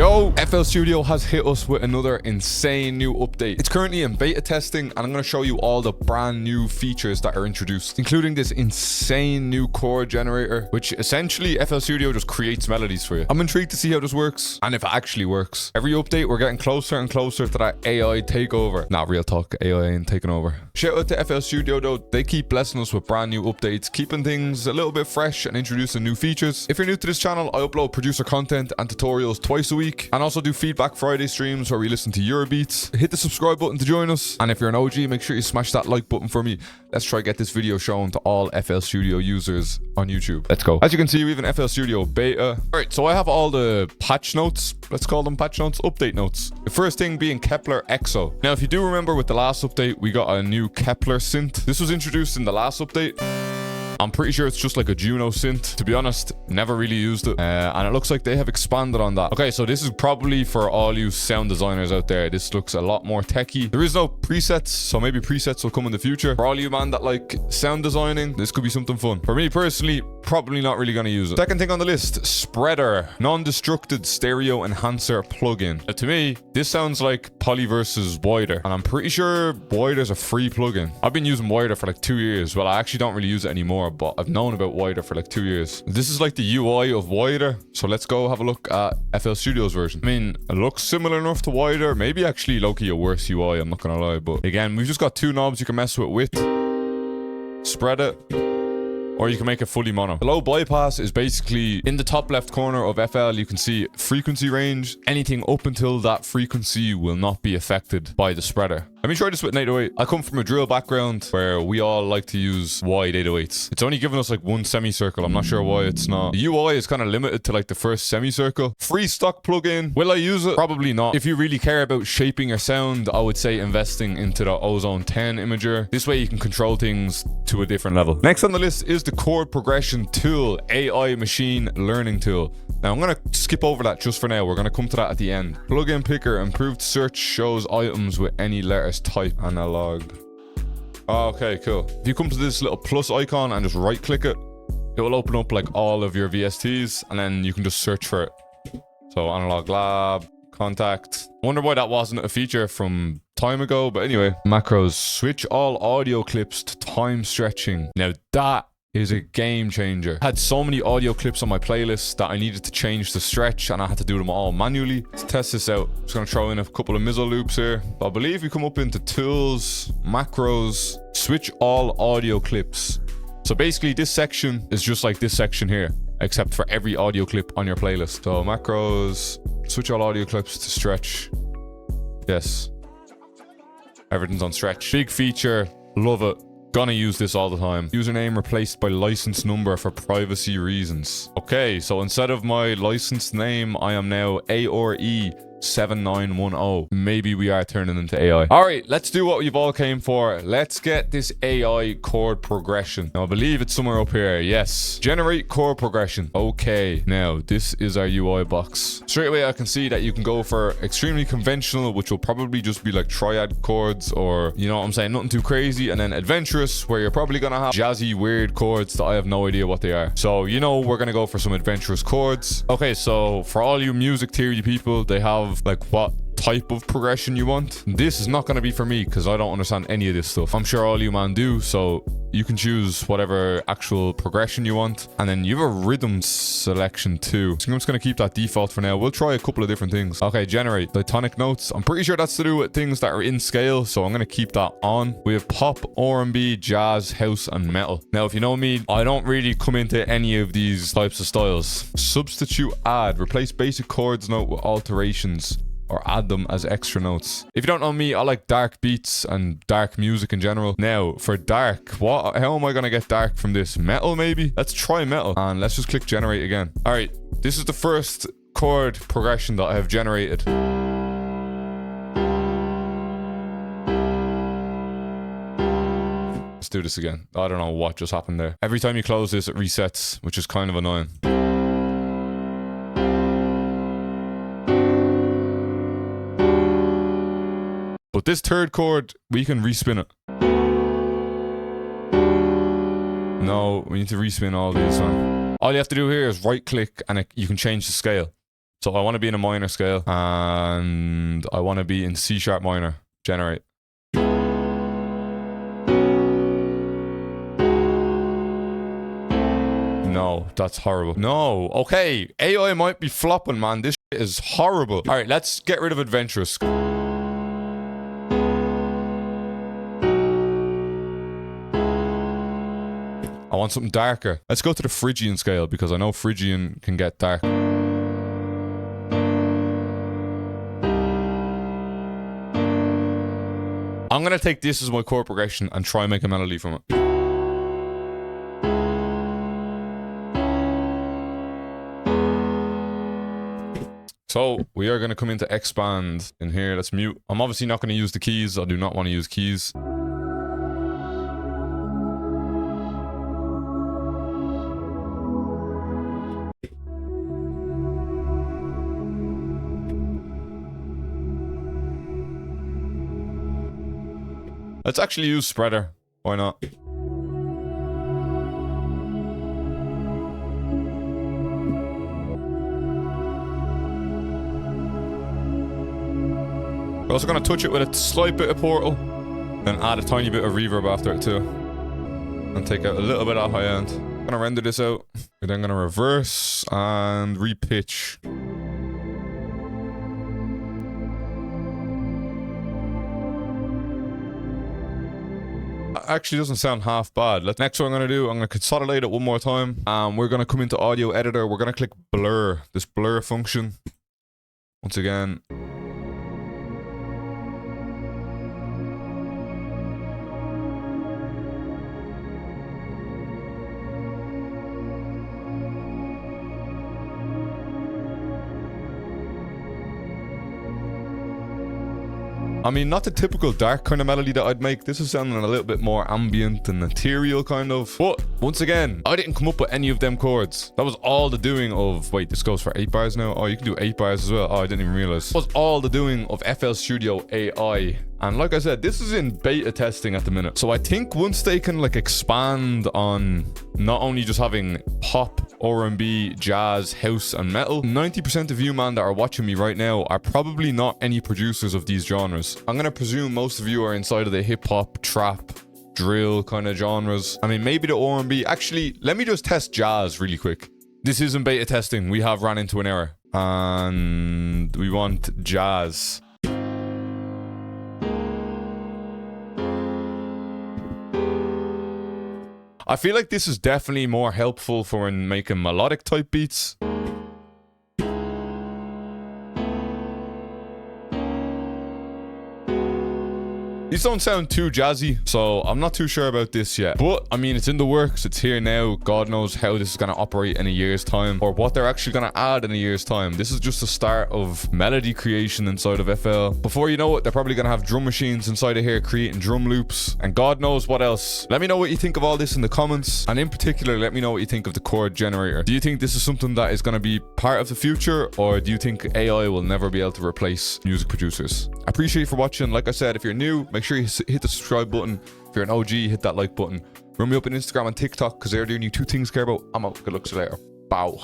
Yo, FL Studio has hit us with another insane new update. It's currently in beta testing, and I'm going to show you all the brand new features that are introduced, including this insane new chord generator, which essentially FL Studio just creates melodies for you. I'm intrigued to see how this works, and if it actually works. Every update, we're getting closer and closer to that AI takeover. Not real talk, AI ain't taking over. Shout out to FL Studio though, they keep blessing us with brand new updates, keeping things a little bit fresh and introducing new features. If you're new to this channel, I upload producer content and tutorials twice a week, and also do Feedback Friday streams where we listen to your beats. Hit the subscribe button to join us, and if you're an OG, make sure you smash that like button for me. Let's try get this video shown to all FL Studio users on YouTube. Let's go. As you can see, we have an FL Studio beta. Alright, so I have all the patch notes, let's call them patch notes, update notes. The first thing being Kepler EXO. Now, if you do remember with the last update, we got a new Kepler synth. This was introduced in the last update. I'm pretty sure it's just like a Juno synth. To be honest, never really used it. And it looks like they have expanded on that. Okay, so this is probably for all you sound designers out there. This looks a lot more techy. There is no presets, so maybe presets will come in the future. For all you man that like sound designing, this could be something fun. For me personally, probably not really going to use it. Second thing on the list, Spreader, non-destructed stereo enhancer plugin. Now, to me, this sounds like Poly versus Wider, and I'm pretty sure Wider's a free plugin. I've been using Wider for like 2 years. Well, I actually don't really use it anymore, but I've known about Wider for like 2 years. This is like the UI of Wider, so let's go have a look at FL Studio's version. I mean, it looks similar enough to Wider, maybe actually low-key a worse UI, I'm not gonna lie, but again, we've just got two knobs you can mess with, spread it, or you can make it fully mono. The low bypass is basically in the top left corner of FL, you can see frequency range. Anything up until that frequency will not be affected by the spreader. Let me try this with an 808. I come from a drill background where we all like to use wide 808s. It's only given us like one semicircle. I'm not sure why it's not. The UI is kind of limited to like the first semicircle. Free stock plugin. Will I use it? Probably not. If you really care about shaping your sound, I would say investing into the Ozone 10 imager. This way you can control things to a different level. Next on the list is the Chord Progression tool, AI machine learning tool. Now I'm going to skip over that just for now. We're going to come to that at the end. Plugin picker, improved search shows items with any letters type, analog. Okay, cool. If you come to this little plus icon and just right click it, it will open up like all of your VSTs, and then you can just search for it. So analog lab, contact. I wonder why that wasn't a feature from time ago, but anyway. Macros, switch all audio clips to time stretching. Now that is a game changer. I had so many audio clips on my playlist that I needed to change the stretch, and I had to do them all manually. Let's test this out. I'm just gonna throw in a couple of mizzle loops here. I believe we come up into tools, macros, switch all audio clips. So basically this section is just like this section here, except for every audio clip on your playlist. So macros, switch all audio clips to stretch. Yes. Everything's on stretch. Big feature, love it. Gonna use this all the time. Username replaced by license number for privacy reasons. Okay, so instead of my licensed name, I am now ARE7910. Maybe we are turning into AI. All right, let's do what we've all came for. Let's get this AI chord progression. Now, I believe it's somewhere up here. Yes. Generate chord progression. Okay, now this is our UI box. Straight away, I can see that you can go for extremely conventional, which will probably just be like triad chords, or, you know what I'm saying, nothing too crazy. And then adventurous, where you're probably gonna have jazzy, weird chords that I have no idea what they are. So, you know, we're gonna go for some adventurous chords. Okay, so for all you music theory people, they have like what type of progression you want. This is not going to be for me because I don't understand any of this stuff. I'm sure all you man do, so you can choose whatever actual progression you want, and then you have a rhythm selection too. So I'm just going to keep that default for now. We'll try a couple of different things. Okay, generate diatonic notes. I'm pretty sure that's to do with things that are in scale, so I'm going to keep that on. We have pop, R&B, jazz, house, and metal. Now, if you know me, I don't really come into any of these types of styles. Substitute add, replace basic chords note with alterations, or add them as extra notes. If you don't know me, I like dark beats and dark music in general. Now, for dark, how am I gonna get dark from this? Metal, maybe? Let's try metal, and let's just click generate again. All right, this is the first chord progression that I have generated. Let's do this again. I don't know what just happened there. Every time you close this, it resets, which is kind of annoying. But this third chord, we can respin it. No, we need to respin all these, man. All you have to do here is right click and you can change the scale. So I want to be in a minor scale, and I want to be in C sharp minor. Generate. No, that's horrible. No, okay. AI might be flopping, man. This shit is horrible. All right, let's get rid of adventurous. I want something darker. Let's go to the Phrygian scale because I know Phrygian can get dark. I'm gonna take this as my chord progression and try and make a melody from it. So we are gonna come into expand in here. Let's mute. I'm obviously not gonna use the keys. I do not want to use keys. Let's actually use spreader. Why not? We're also going to touch it with a slight bit of portal, then add a tiny bit of reverb after it too, and take out a little bit of high end. I'm going to render this out. We're then going to reverse and repitch. Actually doesn't sound half bad. Next what I'm going to do, I'm going to consolidate it one more time. We're going to come into audio editor. We're going to click blur, this blur function. Once again. I mean, not the typical dark kind of melody that I'd make. This is sounding a little bit more ambient and ethereal kind of. But once again, I didn't come up with any of them chords. That was all the doing of... Wait, this goes for 8 bars now? Oh, you can do 8 bars as well. Oh, I didn't even realize. That was all the doing of FL Studio AI. And like I said, this is in beta testing at the minute. So I think once they can like expand on not only just having pop, R&B, jazz, house, and metal, 90% of you, man, that are watching me right now are probably not any producers of these genres. I'm gonna presume most of you are inside of the hip-hop, trap, drill kind of genres. I mean, maybe the R&B. Actually, let me just test jazz really quick. This isn't beta testing. We have ran into an error. And we want jazz. I feel like this is definitely more helpful for when making melodic type beats. These don't sound too jazzy, so I'm not too sure about this yet. But, I mean, it's in the works. It's here now. God knows how this is going to operate in a year's time, or what they're actually going to add in a year's time. This is just the start of melody creation inside of FL. Before you know it, they're probably going to have drum machines inside of here creating drum loops, and God knows what else. Let me know what you think of all this in the comments, and in particular, let me know what you think of the chord generator. Do you think this is something that is going to be part of the future, or do you think AI will never be able to replace music producers? I appreciate you for watching. Like I said, if you're new, make sure you hit the subscribe button. If you're an OG, hit that like button. Run me up on Instagram and TikTok because they're the only 2 things I care about. I'm out. Good luck to you later. Bow.